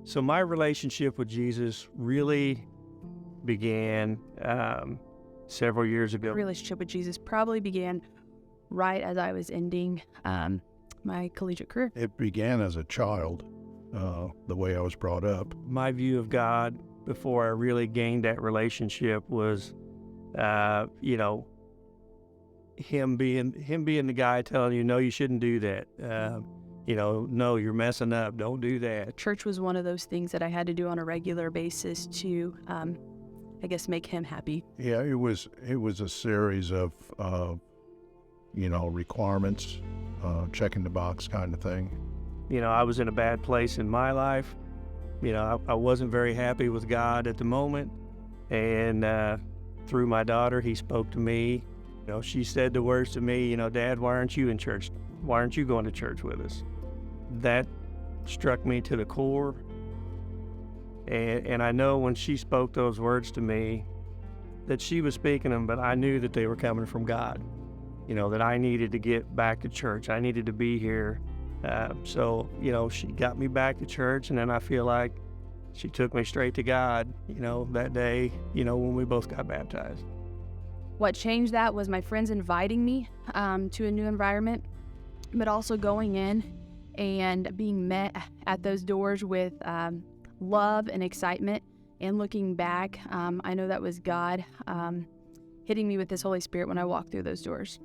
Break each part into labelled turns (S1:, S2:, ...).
S1: So my relationship with Jesus really began several years ago.
S2: Relationship with Jesus probably began right as I was ending my collegiate career.
S3: It began as a child, the way I was brought up.
S1: My view of God before I really gained that relationship was, him being the guy telling you, no, you shouldn't do that. No, you're messing up. Don't do that.
S2: Church was one of those things that I had to do on a regular basis to, make him happy.
S3: Yeah, it was a series of, requirements, checking the box kind of thing.
S1: I was in a bad place in my life. I wasn't very happy with God at the moment. And through my daughter, he spoke to me. She said the words to me, Dad, why aren't you in church? Why aren't you going to church with us? That struck me to the core. And I know when she spoke those words to me that she was speaking them, but I knew that they were coming from God. That I needed to get back to church. I needed to be here. So she got me back to church, and then I feel like she took me straight to God, that day, when we both got baptized.
S2: What changed that was my friends inviting me to a new environment, but also going in and being met at those doors with love and excitement. And looking back, I know that was God hitting me with His Holy Spirit when I walked through those doors.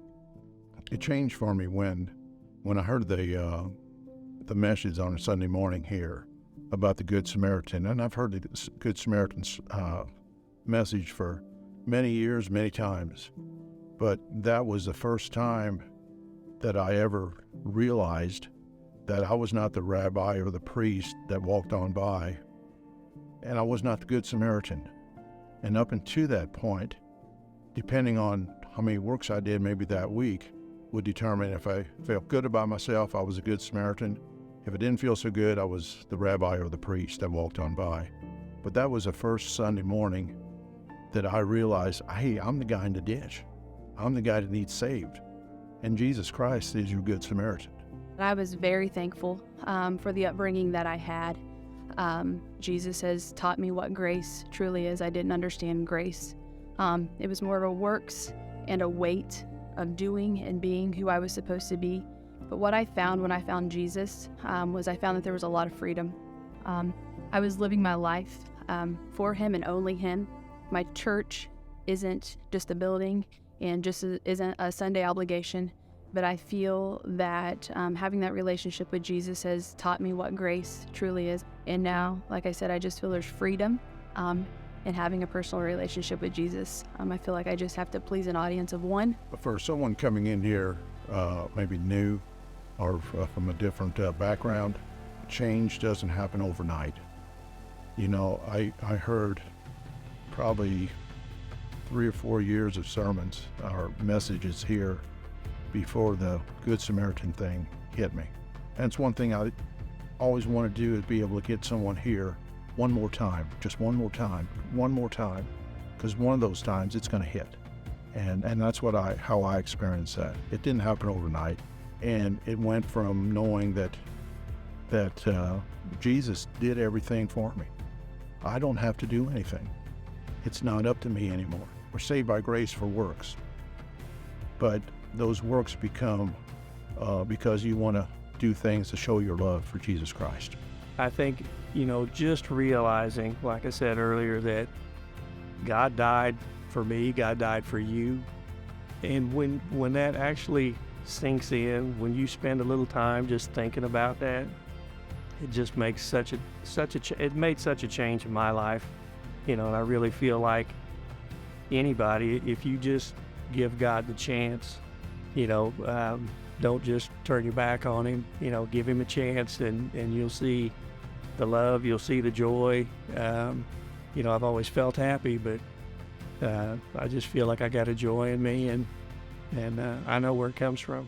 S3: It changed for me when I heard the message on a Sunday morning here about the Good Samaritan. And I've heard the Good Samaritan's message for many years, many times. But that was the first time that I ever realized that I was not the rabbi or the priest that walked on by, and I was not the Good Samaritan. And up until that point, depending on how many works I did maybe that week, would determine if I felt good about myself, I was a Good Samaritan. If I didn't feel so good, I was the rabbi or the priest that walked on by. But that was the first Sunday morning that I realized, hey, I'm the guy in the ditch. I'm the guy that needs saved. And Jesus Christ is your Good Samaritan.
S2: I was very thankful for the upbringing that I had. Jesus has taught me what grace truly is. I didn't understand grace. It was more of a works and a weight of doing and being who I was supposed to be. But what I found when I found Jesus was I found that there was a lot of freedom. I was living my life for Him and only Him. My church isn't just a building and just isn't a Sunday obligation, but I feel that having that relationship with Jesus has taught me what grace truly is. And now, like I said, I just feel there's freedom in having a personal relationship with Jesus. I feel like I just have to please an audience of one.
S3: For someone coming in here, maybe new or from a different background, change doesn't happen overnight. I heard probably 3 or 4 years of sermons or messages here before the Good Samaritan thing hit me. And it's one thing I always want to do is be able to get someone here one more time, just one more time, because one of those times it's going to hit. And that's how I experienced that. It didn't happen overnight, and it went from knowing that Jesus did everything for me. I don't have to do anything. It's not up to me anymore. We're saved by grace for works. But those works become because you want to do things to show your love for Jesus Christ.
S1: I think, just realizing, like I said earlier, that God died for me, God died for you. And when that actually sinks in, when you spend a little time just thinking about that, it just makes it made such a change in my life. And I really feel like anybody, if you just give God the chance, don't just turn your back on Him, give Him a chance, and you'll see the love, you'll see the joy. I've always felt happy, but I just feel like I got a joy in me, and I know where it comes from.